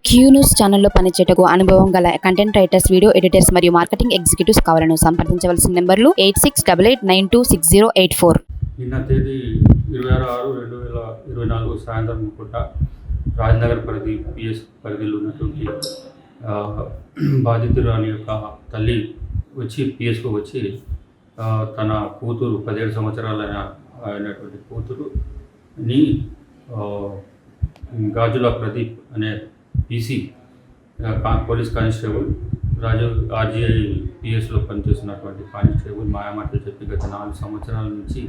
Q news ఛానల్లో పనిచేయటకు అనుభవం గల కంటెంట్ రైటర్స్, వీడియో ఎడిటర్స్ మరియు మార్కెటింగ్ ఎగ్జిక్యూటివ్స్ కావాలను సంప్రదించవలసిన నెంబర్లు 8688926084. నిన్న తేదీ 26/6/2024 సాయంత్రం పూట రాజనగర్ పిఎస్ పరిధిలో ఉన్నటువంటి బాధితురాలి యొక్క తల్లి వచ్చి పిఎస్కు వచ్చి తన కూతురు 17 సంవత్సరాల అయినటువంటి కూతురుని గాజుల ప్రదీప్ అనే పీసీ పోలీస్ కానిస్టేబుల్ రాజు ఆర్జీఐ పిఎస్లో పనిచేస్తున్నటువంటి కానిస్టేబుల్ మాయమాటలు చెప్పి గత 4 సంవత్సరాల నుంచి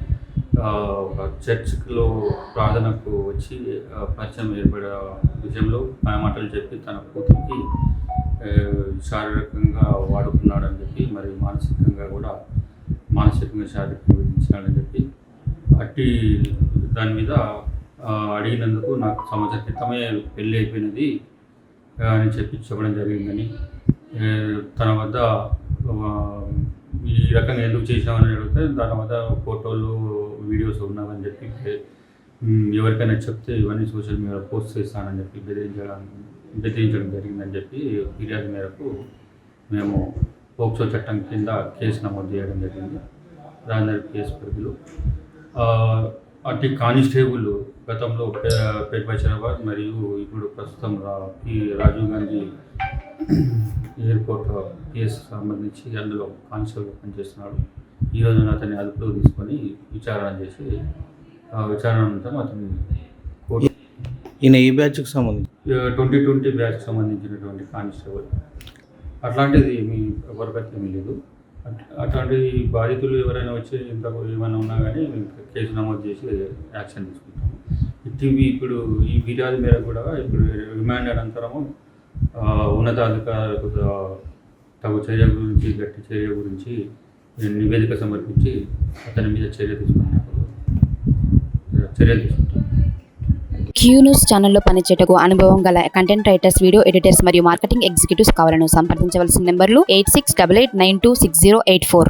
ఒక చర్చ్లో ప్రార్థనకు వచ్చి పరిచయం ఏర్పడే విషయంలో మాయమాటలు చెప్పి తన కూతురికి శారీరకంగా వాడుకున్నాడని చెప్పి, మరి మానసికంగా శారీరకంగా విధించాడని చెప్పి అట్టి దాని మీద అడిగినందుకు నాకు సంవత్సరం క్రితమే పెళ్ళి అయిపోయినది అని చెప్పడం జరిగిందని, తన వద్ద ఈ రకంగా ఎందుకు చేసినామని అడిగితే దాని వద్ద ఫోటోలు వీడియోస్ ఉన్నామని చెప్పి, ఎవరికైనా చెప్తే ఇవన్నీ సోషల్ మీడియాలో పోస్ట్ చేస్తానని చెప్పి బెదిరించడం జరిగిందని చెప్పి ఫిర్యాదు మేరకు మేము పోక్సో చట్టం కింద కేసు నమోదు చేయడం జరిగింది రాజనగర్ కేసు పరిధిలో. అట్టి కానిస్టేబుల్ గతంలో పేట్ బషీరాబాద్ మరియు ఇప్పుడు ప్రస్తుతం రాజీవ్ గాంధీ ఎయిర్పోర్ట్ కేసు సంబంధించి అందులో కానిస్టేబుల్ పనిచేస్తున్నాడు. ఈరోజు అతన్ని అదుపులో తీసుకొని విచారణ చేసి విచారణ అనంతరం అతని కోర్టు ఈయన ఈ బ్యాచ్కి సంబంధించి 2020 బ్యాచ్కి సంబంధించినటువంటి కానిస్టేబుల్. అట్లాంటిది ఎవరికైతే ఏమీ లేదు. అట్లాంటి బాధితులు ఎవరైనా వచ్చి ఇంతకు ఏమైనా ఉన్నా కానీ కేసు నమోదు చేసి యాక్షన్ తీసుకుంటాము. ఇప్పుడు ఈ ఫిర్యాదు మేరకు కూడా ఇప్పుడు రిమాండ్ అనంతరము ఉన్నతాధికారులకు తగు చర్య గురించి, గట్టి చర్య గురించి నివేదిక సమర్పించి అతని మీద చర్య తీసుకుంటాం. క్యూ న్యూస్ ఛానల్లో పనిచేయటకు అనుభవం గల కంటెంట్ రైటర్స్, వీడియో ఎడిటర్స్ మరియు మార్కెటింగ్ ఎగ్జిక్యూటివ్స్ కావాలను సంప్రదించవలసిన నెంబర్లు 8688926084.